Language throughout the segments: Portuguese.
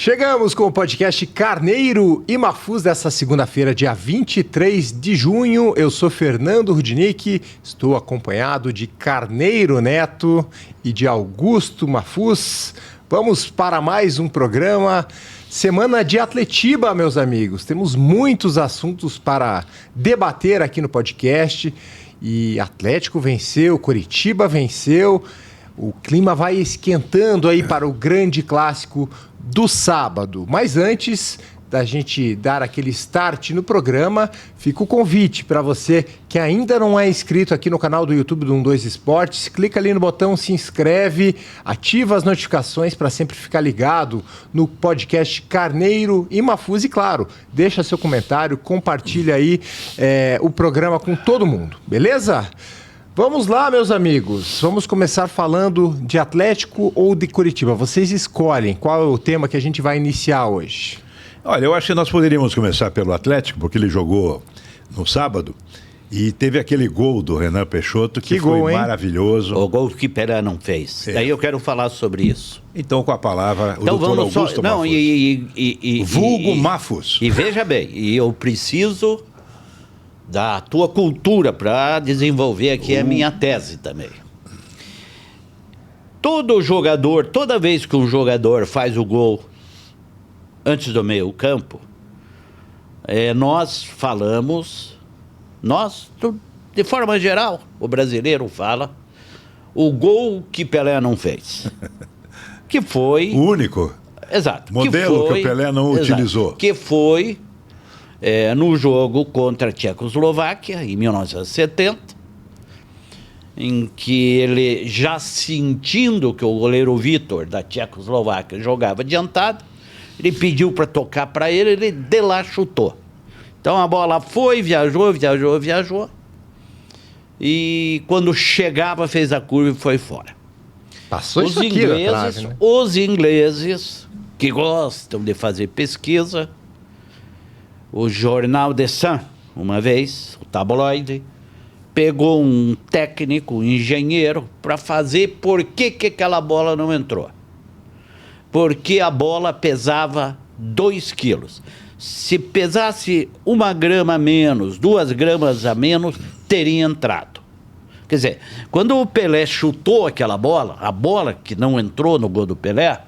Chegamos com o podcast Carneiro e Mafuz dessa segunda-feira, dia 23 de junho. Eu sou Fernando Rudnick, estou acompanhado de Carneiro Neto e de Augusto Mafuz. Vamos para mais um programa. Semana de Atletiba, meus amigos. Temos muitos assuntos para debater aqui no podcast. E Atlético venceu, Coritiba venceu. O clima vai esquentando aí para o grande clássico do sábado. Mas antes da gente dar aquele start no programa, fica o convite para você que ainda não é inscrito aqui no canal do YouTube do 12 Esportes. Clica ali no botão se inscreve, ativa as notificações para sempre ficar ligado no podcast Carneiro e Mafuz. E claro, deixa seu comentário, compartilha aí o programa com todo mundo, beleza? Vamos lá, meus amigos. Vamos começar falando de Atlético ou de Coritiba. Vocês escolhem qual é o tema que a gente vai iniciar hoje. Olha, eu acho que nós poderíamos começar pelo Atlético, porque ele jogou no sábado e teve aquele gol do Renan Peixoto que foi gol, maravilhoso. O gol que Pelé não fez. Daí eu quero falar sobre isso. Então, com a palavra, o doutor Augusto Mafuz. Vulgo Mafuz. E veja bem, eu preciso da tua cultura para desenvolver aqui a minha tese também. Todo jogador, toda vez que um jogador faz o gol antes do meio campo, nós falamos, de forma geral, o brasileiro fala, o gol que Pelé não fez. Que foi... O único. Exato. Modelo que o Pelé não utilizou. Que foi... no jogo contra a Tchecoslováquia, em 1970, em que ele, já sentindo que o goleiro Vitor, da Tchecoslováquia, jogava adiantado, ele pediu para tocar para ele de lá chutou. Então a bola foi, viajou, e quando chegava fez a curva e foi fora. Passou isso aqui na trave, né? Os ingleses, que gostam de fazer pesquisa, o jornal The Sun, uma vez, o tabloide, pegou um técnico, um engenheiro, para fazer por que aquela bola não entrou. Porque a bola pesava 2 quilos. Se pesasse 1 grama a menos, 2 gramas a menos, teria entrado. Quer dizer, quando o Pelé chutou aquela bola, a bola que não entrou no gol do Pelé,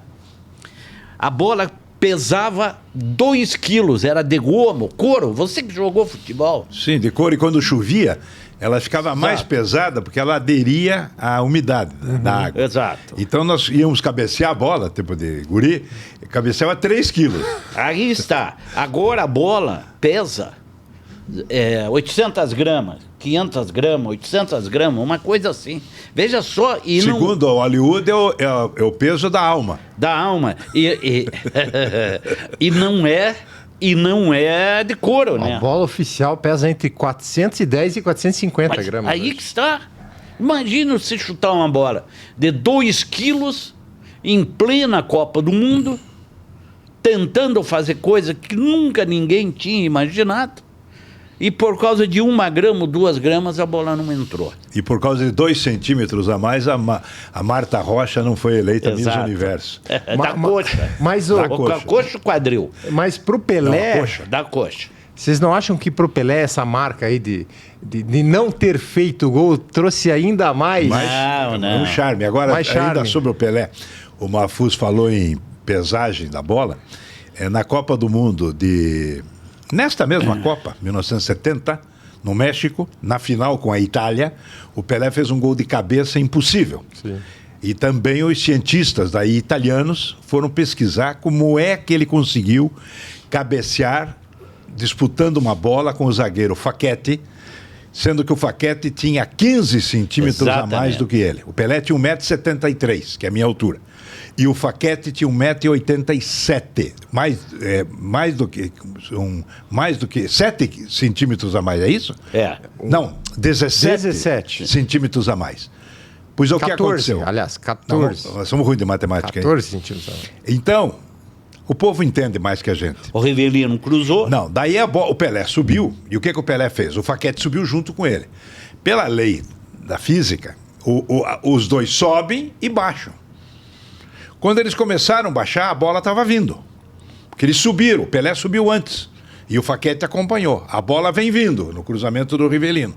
a bola pesava 2 quilos, era de gomo, couro. Você que jogou futebol. Sim, de couro. E quando chovia, ela ficava mais pesada porque ela aderia à umidade da água. Exato. Então nós íamos cabecear a bola, tipo de guri, cabeceava 3 quilos. Aí está. Agora a bola pesa 800 gramas, 500 gramas, 800 gramas, uma coisa assim. Veja só. E segundo o Hollywood, é o peso da alma. Da alma. E não é de couro, né? A bola oficial pesa entre 410 e 450 gramas. Aí que está. Imagina você chutar uma bola de 2 quilos em plena Copa do Mundo, tentando fazer coisa que nunca ninguém tinha imaginado. E por causa de 1 grama, 2 gramas, a bola não entrou. E por causa de 2 centímetros a mais, a Marta Rocha não foi eleita Miss Universo. Da coxa. Mas coxa quadril. Mas pro Pelé... Da coxa. Vocês não acham que pro Pelé essa marca aí de não ter feito gol trouxe ainda mais... Não. Um charme. Agora, mais charme. Ainda sobre o Pelé, o Mafuz falou em pesagem da bola. Na Copa do Mundo Nesta mesma Copa, 1970, no México, na final com a Itália, o Pelé fez um gol de cabeça impossível. Sim. E também os cientistas daí italianos foram pesquisar como é que ele conseguiu cabecear disputando uma bola com o zagueiro Facchetti, sendo que o Facchetti tinha 15 centímetros a mais do que ele. O Pelé tinha 1,73 m, que é a minha altura. E o Facchetti tinha 1,87 m, mais do que 7 centímetros a mais, é isso? Não, 17 centímetros a mais. Pois o que aconteceu? Aliás, 14. Não, nós somos ruins de matemática. 14 centímetros a mais. Então, o povo entende mais que a gente. O Rivelino cruzou. Não, daí o Pelé subiu, e o que o Pelé fez? O Facchetti subiu junto com ele. Pela lei da física, os dois sobem e baixam. Quando eles começaram a baixar, a bola estava vindo. Porque eles subiram, o Pelé subiu antes. E o Facchetti acompanhou. A bola vem vindo no cruzamento do Rivellino.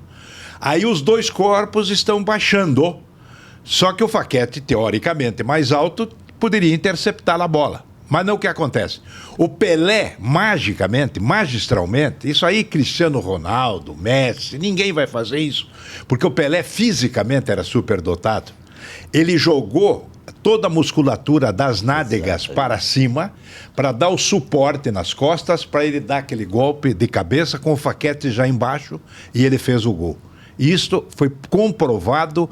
Aí os dois corpos estão baixando. Só que o Facchetti, teoricamente mais alto, poderia interceptar a bola. Mas não o que acontece. O Pelé, magicamente, magistralmente, isso aí Cristiano Ronaldo, Messi, ninguém vai fazer isso. Porque o Pelé fisicamente era superdotado. Ele jogou toda a musculatura das nádegas para cima para dar o suporte nas costas para ele dar aquele golpe de cabeça com o Facchetti já embaixo e ele fez o gol. E isto foi comprovado.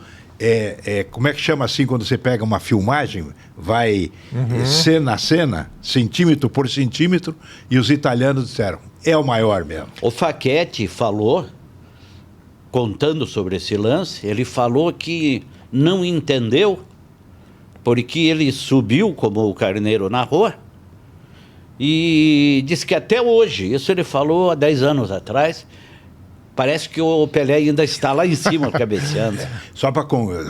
Como é que chama assim quando você pega uma filmagem, vai cena a cena, centímetro por centímetro, e os italianos disseram, é o maior mesmo. O Facchetti falou, contando sobre esse lance, ele falou que não entendeu porque ele subiu, como o Carneiro narrou, e disse que até hoje, isso ele falou há 10 anos atrás, parece que o Pelé ainda está lá em cima cabeceando. Só para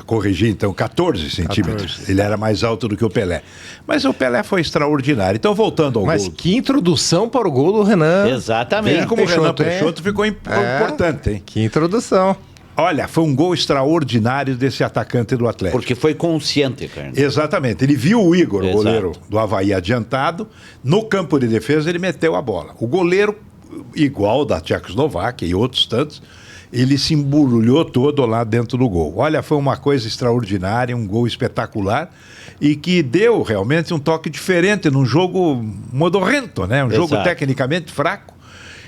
corrigir, então, 14 centímetros. 14. Ele era mais alto do que o Pelé. Mas o Pelé foi extraordinário. Então, voltando ao gol. Mas que introdução para o gol do Renan. Exatamente. Veja como o Renan Peixoto ficou importante, hein? Que introdução. Olha, foi um gol extraordinário desse atacante do Atlético. Porque foi consciente, cara. Exatamente. Ele viu o Igor, o goleiro do Avaí, adiantado. No campo de defesa, ele meteu a bola. O goleiro, igual da Tchecoslováquia e outros tantos, ele se embrulhou todo lá dentro do gol. Olha, foi uma coisa extraordinária, um gol espetacular e que deu realmente um toque diferente num jogo modorrento, né? Um jogo tecnicamente fraco.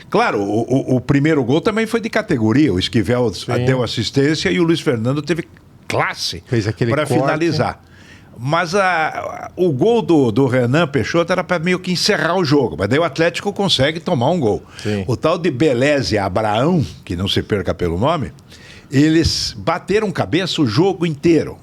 Claro, o primeiro gol também foi de categoria. O Esquivel deu assistência e o Luiz Fernando teve classe para finalizar. Mas o gol do Renan Peixoto era para meio que encerrar o jogo. Mas daí o Atlético consegue tomar um gol. Sim. O tal de Beleze e Abraão, que não se perca pelo nome, eles bateram cabeça o jogo inteiro.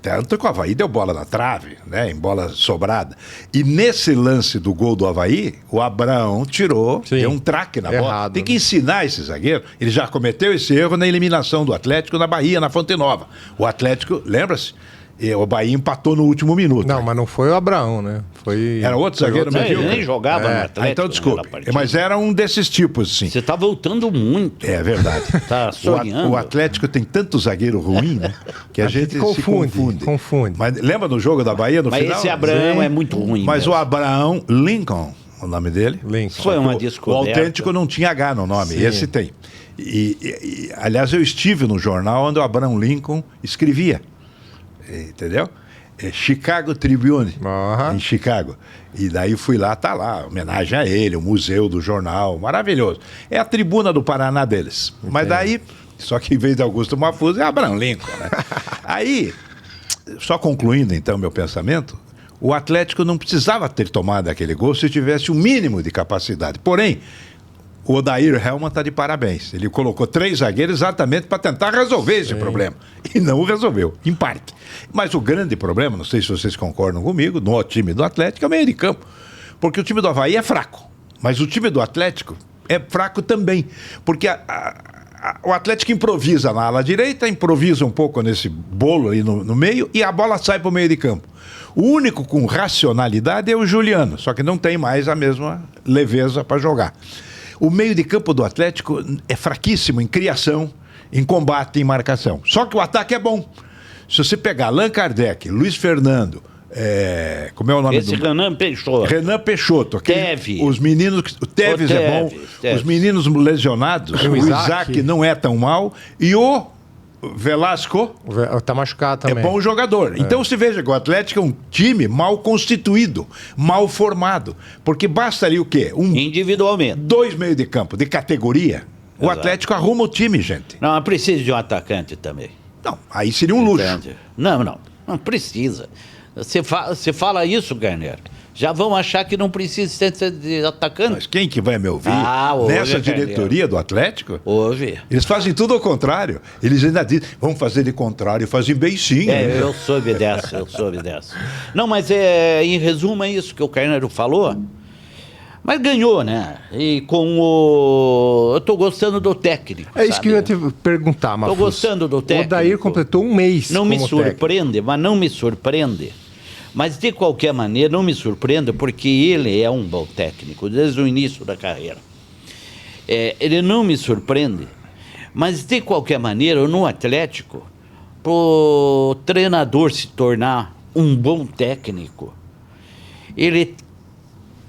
Tanto que o Avaí deu bola na trave, né, em bola sobrada. E nesse lance do gol do Avaí, o Abraão tirou, deu um traque na bola. Tem que ensinar esse zagueiro. Ele já cometeu esse erro na eliminação do Atlético na Bahia, na Fonte Nova. O Atlético, lembra-se? O Bahia empatou no último minuto. Não, mas não foi o Abraão, né? Era outro zagueiro mesmo. Ele nem jogava no Atlético. Então, desculpe. Mas era um desses tipos, sim. Você está voltando muito. É verdade. Tá sonhando. O Atlético tem tanto zagueiro ruim, né? Que a gente se confunde. Mas lembra do jogo da Bahia no final? Mas esse Abraão é muito ruim. Mas mesmo. O Abraão Lincoln, o nome dele? Lincoln. Foi uma descoberta. O autêntico não tinha H no nome. Sim. Esse tem. Aliás, eu estive no jornal onde o Abraão Lincoln escrevia. Entendeu? Chicago Tribune, em Chicago. E daí fui lá, tá lá, homenagem a ele, o museu do jornal, maravilhoso. É a tribuna do Paraná deles. Entendi. Mas daí, só que em vez de Augusto Mafuso, é Abraão Lincoln, né? Aí, só concluindo então meu pensamento, o Atlético não precisava ter tomado aquele gol se tivesse o mínimo de capacidade. Porém, o Odair Hellmann está de parabéns. Ele colocou 3 zagueiros exatamente para tentar resolver esse problema. E não o resolveu, em parte. Mas o grande problema, não sei se vocês concordam comigo, no time do Atlético é o meio de campo. Porque o time do Avaí é fraco. Mas o time do Atlético é fraco também. Porque o Atlético improvisa na ala direita, improvisa um pouco nesse bolo aí no meio e a bola sai para o meio de campo. O único com racionalidade é o Juliano, só que não tem mais a mesma leveza para jogar. O meio de campo do Atlético é fraquíssimo em criação, em combate, em marcação. Só que o ataque é bom. Se você pegar Allan Kardec, Luiz Fernando, como é o nome Renan Peixoto. Renan Peixoto. Tevez. Os meninos... O Tevez é bom. Os meninos lesionados. O Isaac não é tão mal. E o Velasco... Tá machucado também. É bom jogador. Então você veja que o Atlético é um time mal constituído, mal formado. Porque basta ali o quê? Individualmente. 2 meios de campo de categoria. O Atlético arruma o time, gente. Não, precisa de um atacante também. Não, aí seria um luxo. Entende? Não precisa. Você fala isso, Garner. Já vão achar que não precisa de atacante. Mas quem que vai me ouvir? Ouve, nessa diretoria do Atlético? Ouve. Eles fazem tudo ao contrário. Eles ainda dizem, vamos fazer de contrário, fazem bem sim. Eu soube dessa. Não, mas em resumo é isso que o Carneiro falou. Mas ganhou, né? E eu tô gostando do técnico. É isso que eu ia te perguntar, Mafus. Tô gostando do técnico. O Odair completou um mês. Não me surpreende, mas não me surpreende. Mas, de qualquer maneira, não me surpreenda, porque ele é um bom técnico, desde o início da carreira. Ele não me surpreende, mas, de qualquer maneira, no Atlético, para o treinador se tornar um bom técnico, ele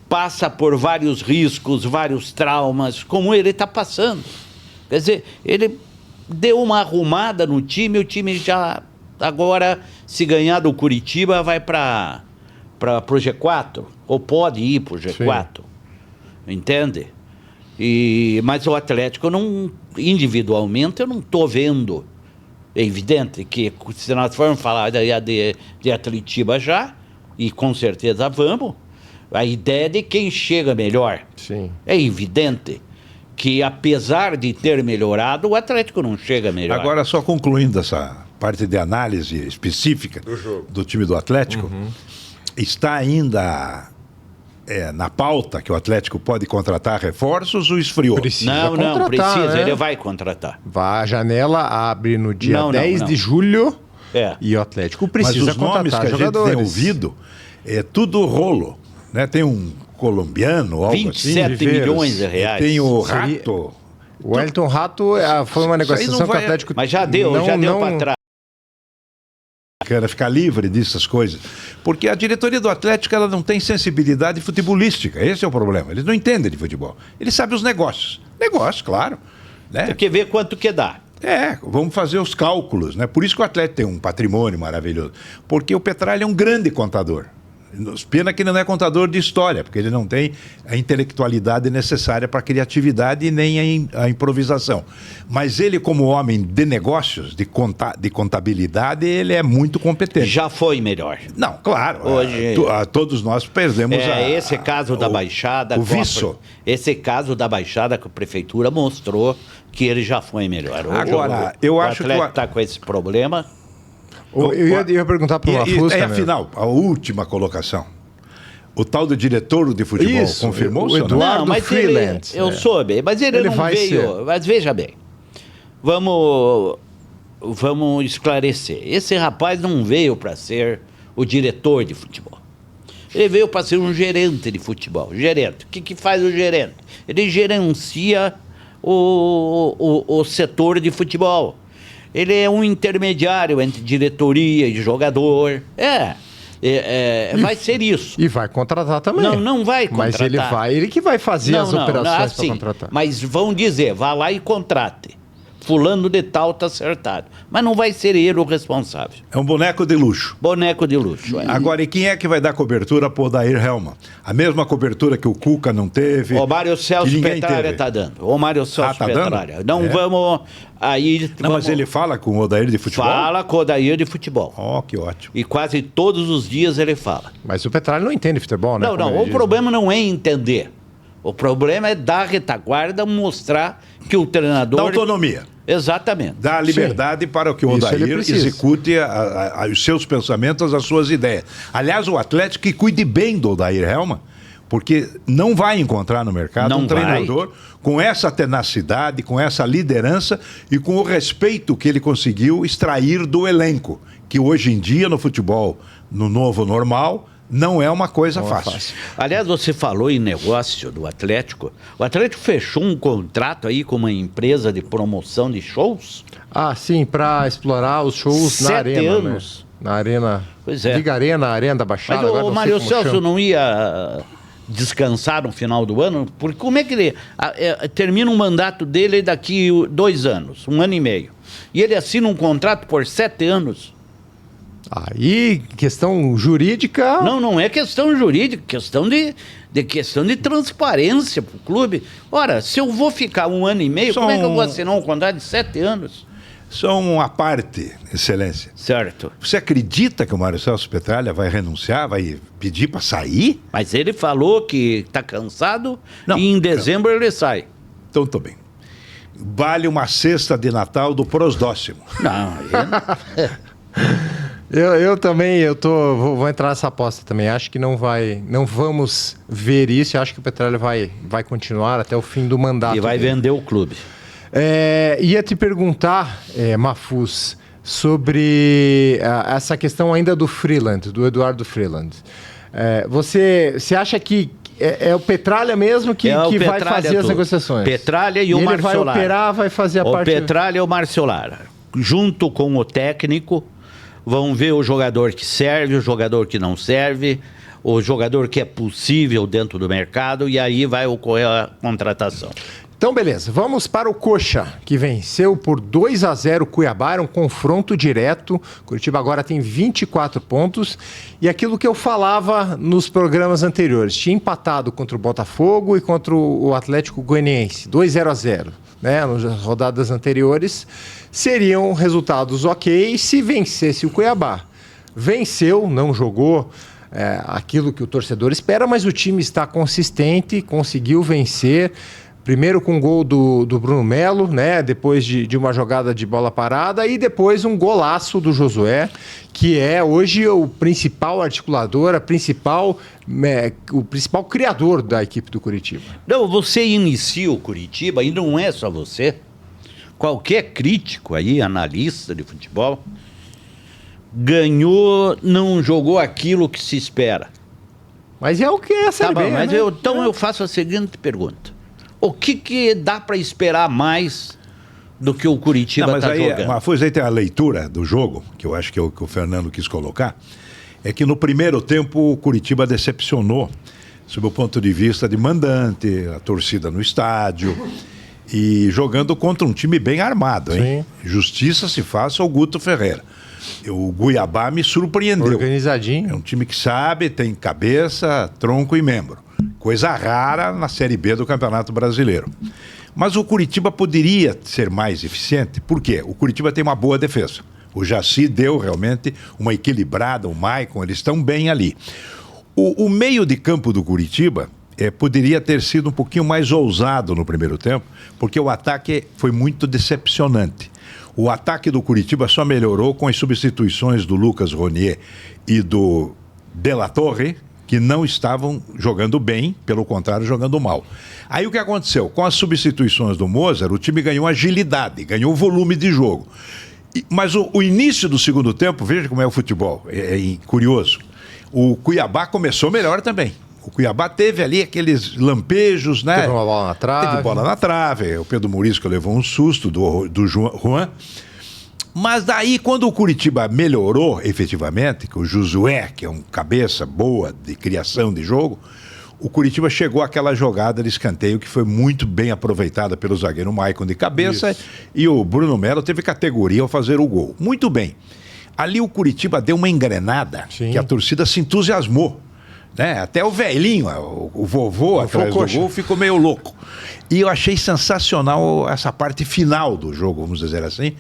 passa por vários riscos, vários traumas, como ele está passando. Quer dizer, ele deu uma arrumada no time, o time já, agora, se ganhar do Curitiba, vai para o G4, ou pode ir para o G4, entende? Mas o Atlético, individualmente, eu não estou vendo. É evidente que, se nós formos falar de Atletiba já, e com certeza vamos, a ideia de quem chega melhor. Sim. É evidente que, apesar de ter melhorado, o Atlético não chega melhor. Agora, só concluindo essa parte de análise específica do time do Atlético, está ainda na pauta que o Atlético pode contratar reforços ou esfriou? Não precisa, né? Ele vai contratar. A janela abre no dia 10 de julho e o Atlético precisa contratar jogadores. Mas os nomes que a gente tem ouvido é tudo rolo. Né? Tem um colombiano, algo 27 assim. milhões de reais. Tem o Rato. O Elton Rato foi uma negociação que o Atlético... Mas já deu para trás. Quer ficar livre dessas coisas. Porque a diretoria do Atlético, ela não tem sensibilidade futebolística. Esse é o problema. Eles não entendem de futebol. Eles sabem os negócios. Negócios, claro. Né? Tem que ver quanto que dá. Vamos fazer os cálculos, né? Por isso que o Atlético tem um patrimônio maravilhoso. Porque o Petralha é um grande contador. Pena que ele não é contador de história, porque ele não tem a intelectualidade necessária para a criatividade e nem a improvisação. Mas ele, como homem de negócios, de contabilidade, ele é muito competente. Já foi melhor. Não, claro. Hoje... todos nós perdemos esse caso da Baixada... Esse caso da Baixada que a Prefeitura mostrou que ele já foi melhor. Agora, eu acho que... O Atlético está com esse problema... Eu ia perguntar para o Mafuz também. Afinal, a última colocação. O tal do diretor de futebol confirmou o Eduardo não, mas Freeland. Eu soube, mas ele não veio. Mas veja bem, vamos esclarecer. Esse rapaz não veio para ser o diretor de futebol. Ele veio para ser um gerente de futebol. Gerente. O que faz o gerente? Ele gerencia o setor de futebol. Ele é um intermediário entre diretoria e jogador. Vai ser isso. E vai contratar também. Não vai contratar. Mas ele que vai fazer as operações para contratar. Mas vão dizer, vá lá e contrate. Fulano de tal está acertado. Mas não vai ser ele o responsável. É um boneco de luxo. Boneco de luxo. Agora, e quem é que vai dar cobertura para o Odair Helman? A mesma cobertura que o Cuca não teve. O Mário Celso Petralha está dando. O Mário Celso Petralha. Não vamos... Mas ele fala com o Odair de futebol? Fala com o Odair de futebol. Que ótimo. E quase todos os dias ele fala. Mas o Petralha não entende futebol, né? Não. O problema não é entender. O problema é dar retaguarda, mostrar que o treinador... Dá autonomia. Exatamente. Dá liberdade para que o Odair execute os seus pensamentos, as suas ideias. Aliás, o Atlético que cuide bem do Odair Helman, porque não vai encontrar no mercado treinador com essa tenacidade, com essa liderança e com o respeito que ele conseguiu extrair do elenco, que hoje em dia no futebol, no novo normal, não é uma coisa fácil. Aliás, você falou em negócio do Atlético. O Atlético fechou um contrato aí com uma empresa de promoção de shows? Sim, para explorar os shows na arena. 7 anos. Né? Na arena. Pois é. Liga Arena, Arena da Baixada. Mas o Mário Celso não ia descansar no final do ano? Porque como é que ele termina um mandato dele daqui 2 anos, 1 ano e meio? E ele assina um contrato por 7 anos? Aí, questão jurídica... Não é questão jurídica, questão de transparência para o clube. Ora, se eu vou ficar 1 ano e meio, como é que eu vou assinar um contrato de 7 anos? Só uma parte, Excelência. Certo. Você acredita que o Mário Celso Petralha vai renunciar, vai pedir para sair? Mas ele falou que está cansado e em dezembro ele sai. Então, tô bem. Vale uma cesta de Natal do Prosdóximo. Eu também, vou entrar nessa aposta também. Acho que não vamos ver isso. Eu acho que o Petralha vai continuar até o fim do mandato. E vai vender o clube. Ia te perguntar, Mafuz, sobre essa questão ainda do Freeland, do Eduardo Freeland. Você acha que é o Petralha mesmo que vai fazer as negociações? Petralha e o Márcio Solar. Ele vai operar, vai fazer a parte... O Petralha e o Márcio Solar, junto com o técnico, vão ver o jogador que serve, o jogador que não serve, o jogador que é possível dentro do mercado, e aí vai ocorrer a contratação. Então, beleza. Vamos para o Coxa, que venceu por 2-0 o Cuiabá, era um confronto direto. Curitiba agora tem 24 pontos. E aquilo que eu falava nos programas anteriores, tinha empatado contra o Botafogo e contra o Atlético Goianiense, 2-0, né? Nas rodadas anteriores, seriam resultados ok se vencesse o Cuiabá. Venceu, não jogou aquilo que o torcedor espera, mas o time está consistente, conseguiu vencer. Primeiro com o gol do Bruno Melo, né? Depois de uma jogada de bola parada, e depois um golaço do Josué, que é hoje o principal articulador, o principal criador da equipe do Curitiba. Não, você inicia o Curitiba, e não é só você. Qualquer crítico aí, analista de futebol, ganhou, não jogou aquilo que se espera. Mas é o que é a Série B, mas né? eu faço a seguinte pergunta. O que dá para esperar mais do que o Curitiba está jogando? Mas aí tem a leitura do jogo, que eu acho que o Fernando quis colocar, é que no primeiro tempo o Curitiba decepcionou, sob o ponto de vista de mandante, a torcida no estádio, e jogando contra um time bem armado, hein? Sim. Justiça se faça ao Guto Ferreira. O Cuiabá me surpreendeu. Organizadinho. É um time que sabe, tem cabeça, tronco e membro. Coisa rara na Série B do Campeonato Brasileiro. Mas o Curitiba poderia ser mais eficiente. Por quê? O Curitiba tem uma boa defesa. O Jaci deu realmente uma equilibrada, o Maicon, eles estão bem ali. O meio de campo do Curitiba poderia ter sido um pouquinho mais ousado no primeiro tempo, porque o ataque foi muito decepcionante. O ataque do Curitiba só melhorou com as substituições do Lucas Ronier e do De La Torre, que não estavam jogando bem, pelo contrário, jogando mal. Aí o que aconteceu? Com as substituições do Mozart, o time ganhou agilidade, ganhou volume de jogo. Mas o início do segundo tempo, veja como é o futebol, é curioso. O Cuiabá começou melhor também. O Cuiabá teve ali aqueles lampejos, né? Teve uma bola na trave. Teve bola na trave. O Pedro Murisco levou um susto do Juan. Mas daí, quando o Curitiba melhorou efetivamente, que o Josué, que é um cabeça boa de criação de jogo, o Curitiba chegou àquela jogada de escanteio que foi muito bem aproveitada pelo zagueiro Maicon de cabeça. Isso. E o Bruno Melo teve categoria ao fazer o gol. Muito bem. Ali o Curitiba deu uma engrenada. Sim. Que a torcida se entusiasmou. Né? Até o velhinho, o vovô atrás do gol, ficou meio louco. E eu achei sensacional essa parte final do jogo, vamos dizer assim.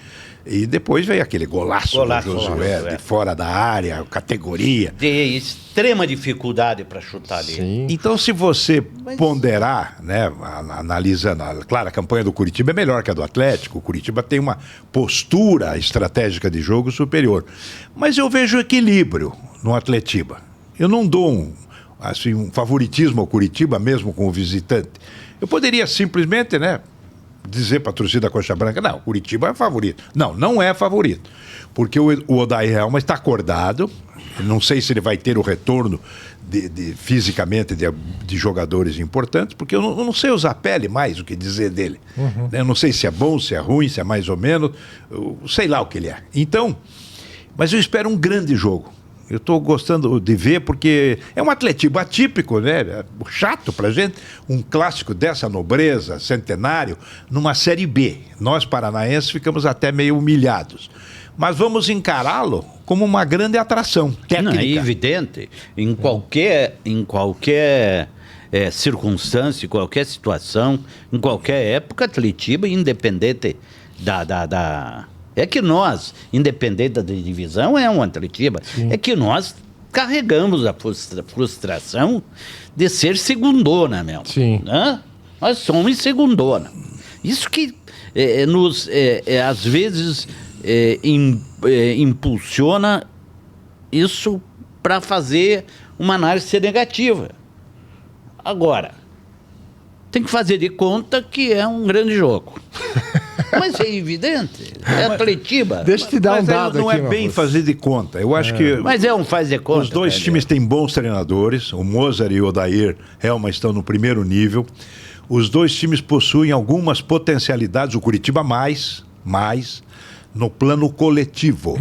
E depois veio aquele golaço do Josué, de fora da área, categoria. De extrema dificuldade para chutar ali. Sim. Então, se você ponderar, né, analisando, claro, a campanha do Curitiba é melhor que a do Atlético. O Curitiba tem uma postura estratégica de jogo superior. Mas eu vejo equilíbrio no Atletiba. Eu não dou um favoritismo ao Curitiba, mesmo com o visitante. Eu poderia simplesmente, né, dizer para a torcida Coxa Branca, não, o Curitiba é favorito. Não, não é favorito. Porque o Odair Helma está acordado, não sei se ele vai ter o retorno fisicamente de jogadores importantes, porque eu não sei usar a pele mais o que dizer dele. Uhum. Eu não sei se é bom, se é ruim, se é mais ou menos, eu sei lá o que ele é. Então, mas eu espero um grande jogo. Eu estou gostando de ver, porque é um Atletiba atípico, né? Chato pra gente. Um clássico dessa nobreza, centenário, numa Série B. Nós, paranaenses, ficamos até meio humilhados. Mas vamos encará-lo como uma grande atração técnica. Não, é evidente. Em qualquer circunstância, em qualquer situação, em qualquer época, Atletiba, independente É que nós, independente da divisão, é um Atletiba. Sim. É que nós carregamos a frustração de ser segundona, meu. Sim. Né? Nós somos segundona. Isso que às vezes impulsiona isso para fazer uma análise negativa. Agora, tem que fazer de conta que é um grande jogo. Mas é evidente. É Atletiba. Deixa eu te dar um Mas aí dado não aqui, é bem Mafuz. fazer de conta. Eu acho que Mas é um faz de conta. os dois velho. times têm bons treinadores. O Mozart e o Odair Helma estão no primeiro nível. Os dois times possuem algumas potencialidades. O Curitiba mais no plano coletivo.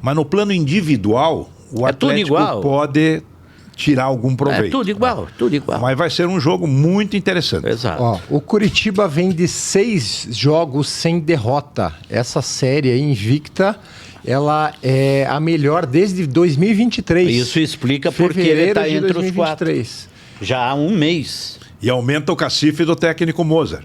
Mas no plano individual, o É tudo Atlético igual. pode tirar algum proveito. É tudo igual, tudo igual. Mas vai ser um jogo muito interessante. Exato. Ó, o Curitiba vem de 6 jogos sem derrota. Essa série aí, invicta, ela é a melhor desde 2023. Isso explica porque ele Fevereiro está de entre os 2023. 4. Já há um mês. E aumenta o cacife do técnico Mozart.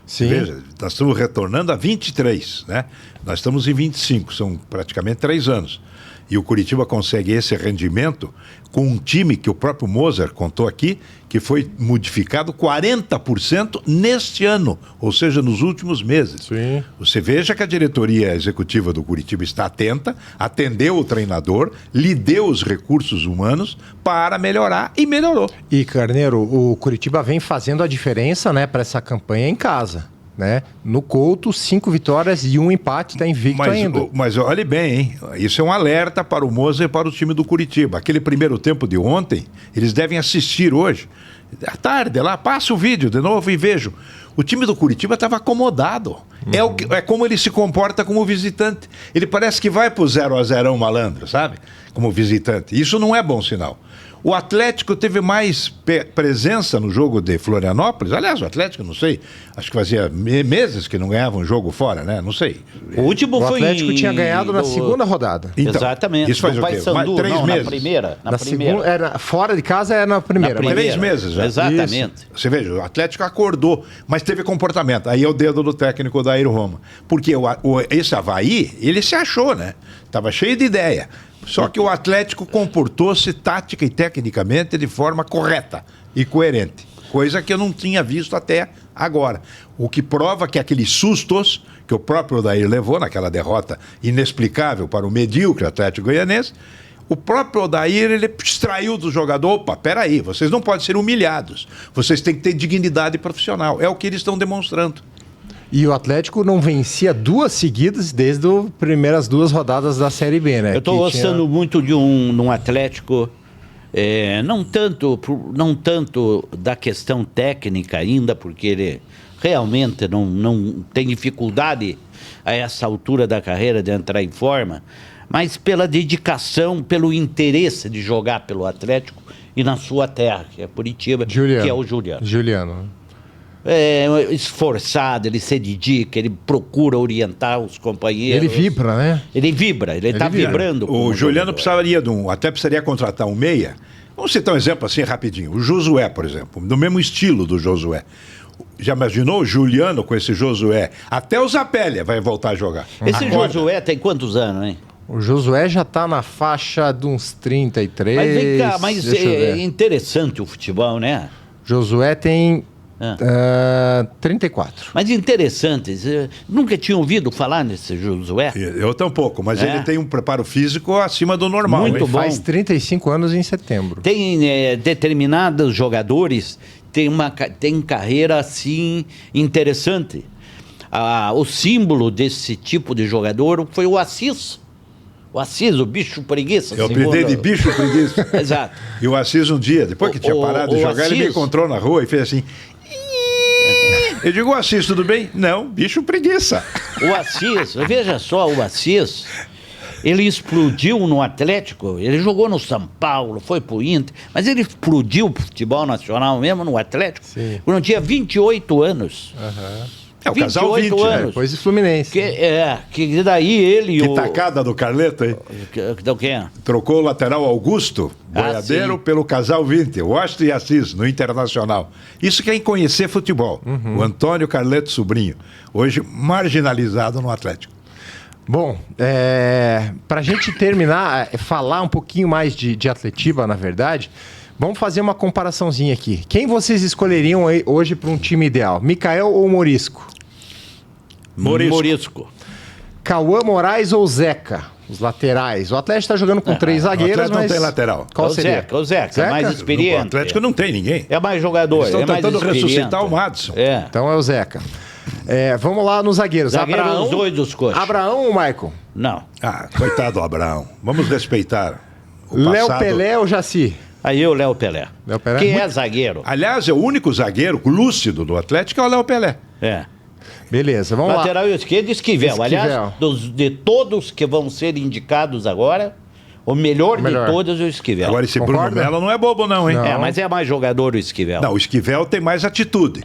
Sim. Veja, nós estamos retornando a 23, né? Nós estamos em 25, são praticamente 3 anos. E o Curitiba consegue esse rendimento com um time que o próprio Mozart contou aqui, que foi modificado 40% neste ano, ou seja, nos últimos meses. Sim. Você veja que a diretoria executiva do Curitiba está atenta, atendeu o treinador, lhe deu os recursos humanos para melhorar e melhorou. E, Carneiro, o Curitiba vem fazendo a diferença, né, para essa campanha em casa. Né? No Couto, 5 vitórias e 1 empate, está invicto ainda. Mas olhe bem, hein? Isso é um alerta para o Mozart e para o time do Curitiba. Aquele primeiro tempo de ontem, eles devem assistir hoje. À tarde, lá, passa o vídeo de novo e vejo. O time do Curitiba estava acomodado. É como ele se comporta como visitante. Ele parece que vai pro 0-0 malandro, sabe? Como visitante. Isso não é bom sinal. O Atlético teve mais presença no jogo de Florianópolis. Aliás, o Atlético, não sei, acho que fazia meses que não ganhava um jogo fora, né? Não sei. O último O foi Atlético tinha ganhado na segunda rodada. Então, Exatamente. isso faz do o quê? Paysandu, 3 não, meses. na primeira. Na segunda, primeira. fora de casa era na primeira. Na mas- primeira. 3 meses já. Exatamente. Você veja, o Atlético acordou, mas teve comportamento. Aí é o dedo do técnico da Aero Roma. Porque esse Avaí, ele se achou, né? Tava cheio de ideia. Só que o Atlético comportou-se tática e tecnicamente de forma correta e coerente. Coisa que eu não tinha visto até agora. O que prova que aqueles sustos que o próprio Odair levou naquela derrota inexplicável para o medíocre Atlético Goianense, o próprio Odair, ele extraiu do jogador: opa, peraí, vocês não podem ser humilhados. Vocês têm que ter dignidade profissional. É o que eles estão demonstrando. E o Atlético não vencia 2 seguidas desde as primeiras 2 rodadas da Série B, né? Eu estou Que tinha- gostando muito de um Atlético, não tanto da questão técnica ainda, porque ele realmente não tem dificuldade a essa altura da carreira de entrar em forma, mas pela dedicação, pelo interesse de jogar pelo Atlético e na sua terra, que é Curitiba, Juliano. que é o Juliano. Juliano. Esforçado, ele se dedica, ele procura orientar os companheiros. Ele vibra, né? Ele vibra, ele está vibra. vibrando. O como Juliano jogador. até precisaria contratar um meia. Vamos citar um exemplo assim rapidinho. O Josué, por exemplo, do mesmo estilo do Josué. Já imaginou o Juliano com esse Josué? Até o Zapelli vai voltar a jogar. Esse Acorda. Josué tem quantos anos, hein? O Josué já tá na faixa de uns 33. Mas vem cá, mas deixa eu é ver. interessante o futebol, né? Josué tem Ah. 34. Mas interessante, você nunca tinha ouvido falar nesse Josué? Eu tampouco, mas É. ele tem um preparo físico acima do normal. Muito hein? bom. Faz 35 anos em setembro. Tem determinados jogadores tem carreira assim interessante. O símbolo desse tipo de jogador foi o Assis. O Assis, o bicho preguiça. Eu segundo- apelidei de bicho preguiça. Exato. E o Assis um dia, depois que tinha parado de o jogar, ele me Assis- encontrou na rua e fez assim. Eu digo: Assis, tudo bem? Não, bicho preguiça. O Assis, veja só, o Assis, ele explodiu no Atlético, ele jogou no São Paulo, foi pro Inter, mas ele explodiu pro futebol nacional mesmo no Atlético, Sim. quando tinha 28 anos. É o casal 28 20, né? anos. Depois de Fluminense. Que daí ele e Que o... tacada do Carleto, hein? Do quê? Trocou o lateral Augusto, boiadeiro, sim. pelo casal 20, Washington e Assis, no Internacional. Isso quem conhecer futebol. O Antônio Carleto Sobrinho, hoje marginalizado no Atlético. Bom, para a gente terminar, falar um pouquinho mais de Atletiba, na verdade, vamos fazer uma comparaçãozinha aqui. Quem vocês escolheriam aí hoje para um time ideal? Mikael ou Morisco? Morisco. Cauã Moraes ou Zeca? Os laterais. O Atlético está jogando com 3 o zagueiros, Atlético não mas... tem lateral. Qual O seria? Zeca, o Zeca, mais experiente. O Atlético não tem ninguém. É mais jogador, Eles estão é mais tentando experiente. ressuscitar o Madison. É. Então é o Zeca. Vamos lá nos zagueiros. Zagueiro, Abraão, os dois dos coxas. Abraão ou Maicon? Não. Ah, coitado do Abraão. Vamos respeitar o Léo passado. Pelé ou Jaci? Aí o Léo Pelé. Léo Pelé? Que é zagueiro. Aliás, é o único zagueiro lúcido do Atlético é o Léo Pelé. É. Beleza, vamos lá. Lateral esquerdo, Esquivel. Aliás, de todos que vão ser indicados agora, o melhor de todos é o Esquivel. Agora, esse Concorda? Bruno Melo não é bobo não, hein? É, mas é mais jogador o Esquivel. Não, o Esquivel tem mais atitude.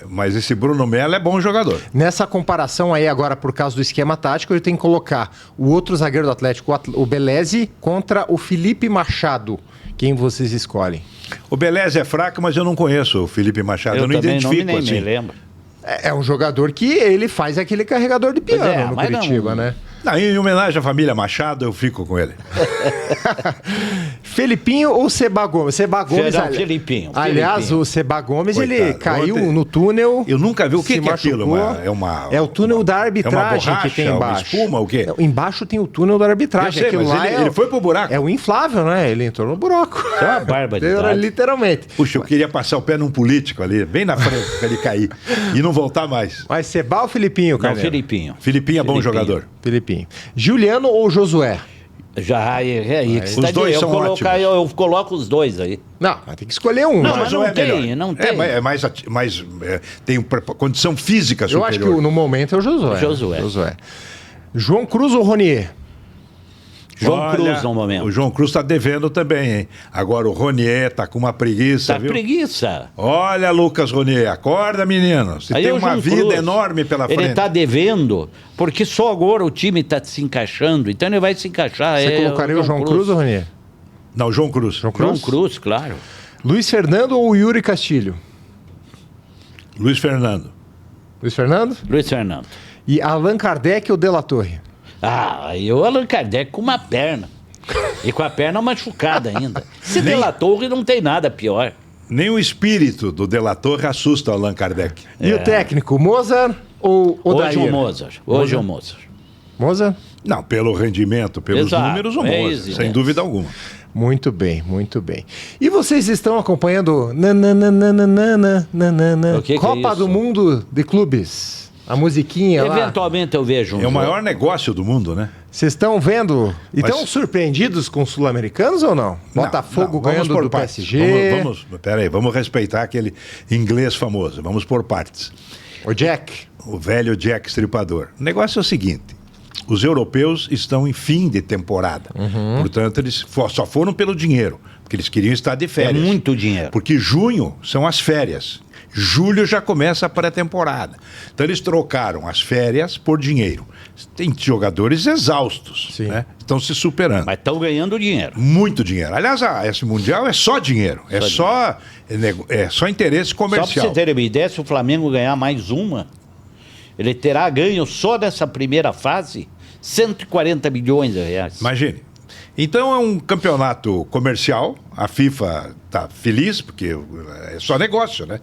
Mas esse Bruno Melo é bom jogador. Nessa comparação aí agora, por causa do esquema tático, ele tem que colocar o outro zagueiro do Atlético, o Beleze, contra o Felipe Machado. Quem vocês escolhem? O Beleza é fraco, mas eu não conheço o Felipe Machado. Eu não também identifico nem assim. me lembro. É um jogador que ele faz aquele carregador de piano Pois é, no mas Curitiba, não- né? Não, em homenagem à família Machado, eu fico com ele. Felipinho ou Seba Gomes? Seba Gomes, Não, Felipinho. aliás, Felipinho. o Seba Gomes, ele Coitado. caiu Ontem- no túnel. Eu nunca vi o que se que é aquilo. machucou. É o túnel da arbitragem borracha, que tem uma embaixo. espuma, o quê? Embaixo tem o túnel da arbitragem. Eu sei, Aquilo mas lá ele foi pro buraco. É o inflável, né? Ele entrou no buraco. Isso é uma barbaridade. Literalmente. Puxa, eu queria passar o pé num político ali, bem na frente, pra ele cair. E não voltar mais. Mas Seba ou Felipinho, Não, Carneiro? Felipinho. Filipinho é bom Felipinho. jogador. Felipinho. Juliano ou Josué? Já é aí que Os está dois eu são colocar, ótimos. eu coloco os dois aí. Não, mas tem que escolher um. Não, né? mas Josué não tem, melhor. não tem. É mais tem condição física Eu superior. acho que no momento é o Josué. Josué. João Cruz ou Ronier? João Olha, Cruz no momento. O João Cruz está devendo também, hein? Agora o Ronier tá com uma preguiça, Tá viu? preguiça. Olha, Lucas Ronier, acorda, menino. Você Aí tem o uma João vida Cruz, enorme pela frente. Ele tá devendo, porque só agora o time tá se encaixando, então ele vai se encaixar. Você colocaria o João Cruz ou Ronier? Não, João Cruz. João João Cruz, claro. Luiz Fernando ou Yuri Castilho? Luiz Fernando. Luiz Fernando? Luiz Fernando. E Allan Kardec ou De La Torre? Ah, e o Allan Kardec com uma perna. E com a perna machucada ainda. Se De La Torre não tem nada pior. Nem o espírito do delator assusta o Allan Kardec. E o técnico, Mozart ou Odair? Hoje o Mozart. Hoje o Mozart. Mozart? Não, pelo rendimento, pelos Exato, números, o é Mozart, isso, sem né? dúvida alguma. Muito bem, muito bem. E vocês estão acompanhando nananana, O que é Copa isso? do Mundo de Clubes? A musiquinha lá. Eventualmente eu vejo um É o jogo. maior negócio do mundo, né? Vocês estão vendo? E Mas- estão surpreendidos com os sul-americanos ou não? Botafogo Não, vamos ganhando por do partes. PSG. Peraí, vamos respeitar aquele inglês famoso. Vamos por partes. O Jack. O velho Jack Stripador. O negócio é o seguinte: os europeus estão em fim de temporada. Portanto, eles só foram pelo dinheiro, porque eles queriam estar de É férias. muito dinheiro. Porque junho são as férias. Julho já começa a pré-temporada. Então eles trocaram as férias por dinheiro. Tem jogadores exaustos, Sim. né? Estão se superando. Mas estão ganhando dinheiro. Muito dinheiro. Aliás, esse Mundial é só dinheiro. É só interesse Só para comercial. você ter uma ideia, se o Flamengo ganhar mais uma, ele terá ganho só dessa primeira fase 140 milhões de reais. Imagine. Então é um campeonato comercial. A FIFA está feliz, porque é só negócio, né?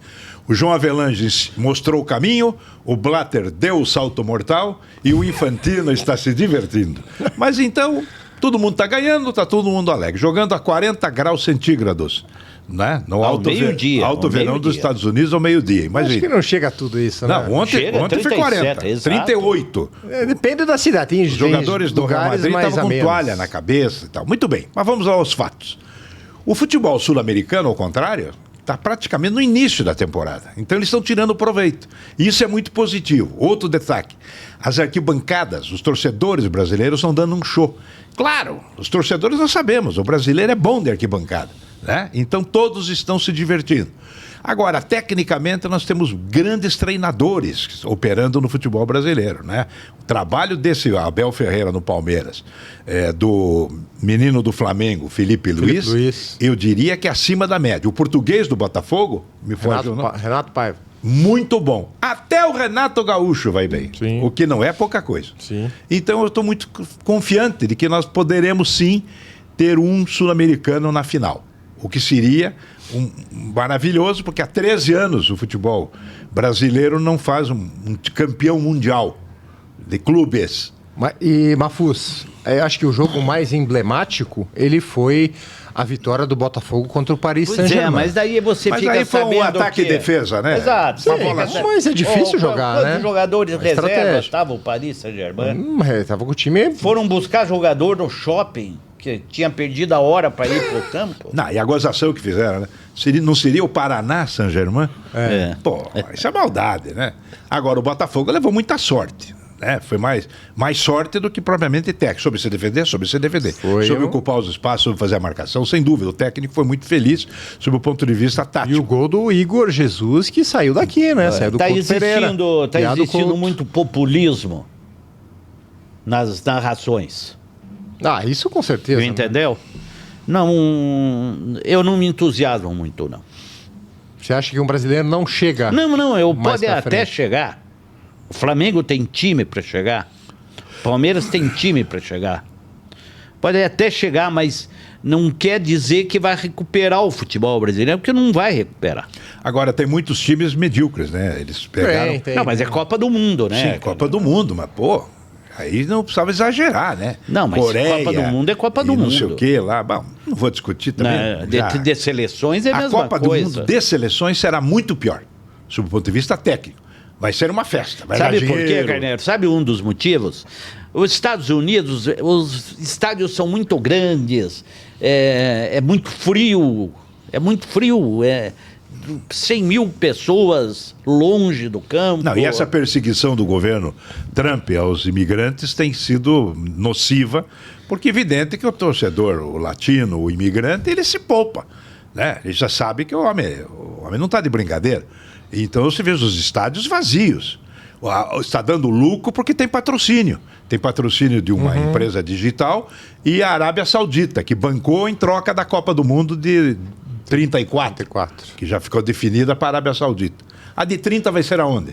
O João Avelange mostrou o caminho, o Blatter deu o salto mortal e o Infantino está se divertindo. Mas então, todo mundo está ganhando, está todo mundo alegre. Jogando a 40 graus centígrados, né? No Ao alto, meio-dia, alto ao verão meio-dia. dos Estados Unidos ao meio-dia. Acho Imagine. que não chega a tudo isso, né? Não, ontem Chega, foi 37, 40, exato. 38. Depende da cidade. Tem Os jogadores do Real lugares Madrid mais estavam a com menos. toalha na cabeça e tal. Muito bem, mas vamos aos fatos. O futebol sul-americano, ao contrário, está praticamente no início da temporada. Então eles estão tirando proveito. E isso é muito positivo. Outro destaque: as arquibancadas, os torcedores brasileiros estão dando um show. Claro, os torcedores nós sabemos, o brasileiro é bom de arquibancada, né? Então todos estão se divertindo. Agora, tecnicamente, nós temos grandes treinadores operando no futebol brasileiro, né? O trabalho desse Abel Ferreira no Palmeiras, do menino do Flamengo, Felipe Luiz, eu diria que é acima da média. O português do Botafogo, me foge o nome, Renato Paiva. muito bom. Até o Renato Gaúcho vai bem, Sim. o que não é pouca coisa. Sim. Então eu estou muito confiante de que nós poderemos sim ter um sul-americano na final. O que seria maravilhoso, porque há 13 anos o futebol brasileiro não faz um campeão mundial de clubes. E Mafuz, eu acho que o jogo mais emblemático, ele foi a vitória do Botafogo contra o Paris Saint-Germain. Mas daí você Mas fica aí foi sabendo um ataque e defesa, né? Exato. Sim, mas é difícil jogar, né? Quantos jogadores Uma reservas estratégia. estavam o Paris Saint-Germain? Tava com o time... Foram buscar jogador no shopping, que tinha perdido a hora para ir pro campo. Não, e a gozação que fizeram, né? Não seria o Paraná Saint-Germain? É. Pô, isso é maldade, né? Agora, o Botafogo levou muita sorte. Né? Foi mais sorte do que propriamente técnico. Sobre se defender, sobre ocupar os espaços, sobre fazer a marcação, sem dúvida. O técnico foi muito feliz sob o ponto de vista tático. E o gol do Igor Jesus, que saiu daqui, né? Saiu do Couto Pereira. Tá existindo muito populismo nas narrações. Isso com certeza. Entendeu? Não, eu não me entusiasmo muito, não. Você acha que um brasileiro não chega? Não, mais pode pra até frente? chegar. O Flamengo tem time para chegar. O Palmeiras tem time para chegar. Pode até chegar, mas não quer dizer que vai recuperar o futebol brasileiro, porque não vai recuperar. Agora, tem muitos times medíocres, né? Eles pegaram... Tem. Não, mas é Copa do Mundo, né? Sim, Copa do Mundo, mas, pô... Aí não precisava exagerar, né? Não, mas Coreia, Copa do Mundo é Copa do e Mundo. não sei o quê lá. Bom, não vou discutir também. De seleções é a mesma Copa coisa. do Mundo de seleções será muito pior, sob o ponto de vista técnico. Vai ser uma festa. Vai Sabe dar por quê, dinheiro. Carneiro? Sabe um dos motivos? Os Estados Unidos, os estádios são muito grandes, é muito frio, 100 mil pessoas longe do campo. Não, e essa perseguição do governo Trump aos imigrantes tem sido nociva, porque é evidente que o torcedor, o latino, o imigrante, ele se poupa. Né? Ele já sabe que o homem não está de brincadeira. Então você vê os estádios vazios. Está dando lucro porque tem patrocínio. Tem patrocínio de uma empresa digital e a Arábia Saudita, que bancou em troca da Copa do Mundo de 34, que já ficou definida para a Arábia Saudita. A de 30 vai ser aonde?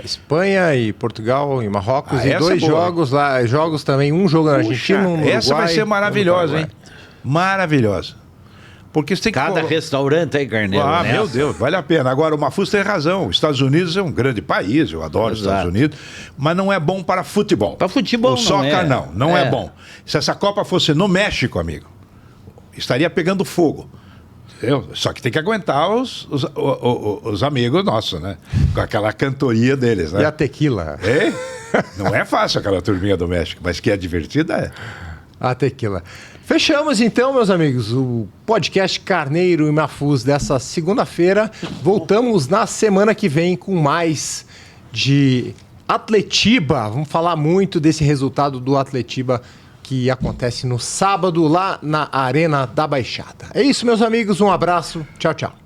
Espanha e Portugal e Marrocos e essa 2 é boa, jogos lá, jogos também, um jogo na Argentina, um no Uruguai. Essa vai ser maravilhosa, hein? Maravilhosa. Porque você tem que... Cada restaurante aí, Carneiro. Meu Deus, vale a pena. Agora, o Mafuz tem razão. Os Estados Unidos é um grande país, eu adoro os Estados Unidos, mas não é bom para futebol. Para futebol o soccer não é bom. Se essa Copa fosse no México, amigo, estaria pegando fogo. Só que tem que aguentar os amigos nossos, né? Com aquela cantoria deles, né? E a tequila. Não é fácil aquela turminha do México, mas que é divertida, é. A tequila. Fechamos então, meus amigos, o podcast Carneiro e Mafuz dessa segunda-feira. Voltamos na semana que vem com mais de Atletiba. Vamos falar muito desse resultado do Atletiba que acontece no sábado lá na Arena da Baixada. É isso, meus amigos. Um abraço. Tchau, tchau.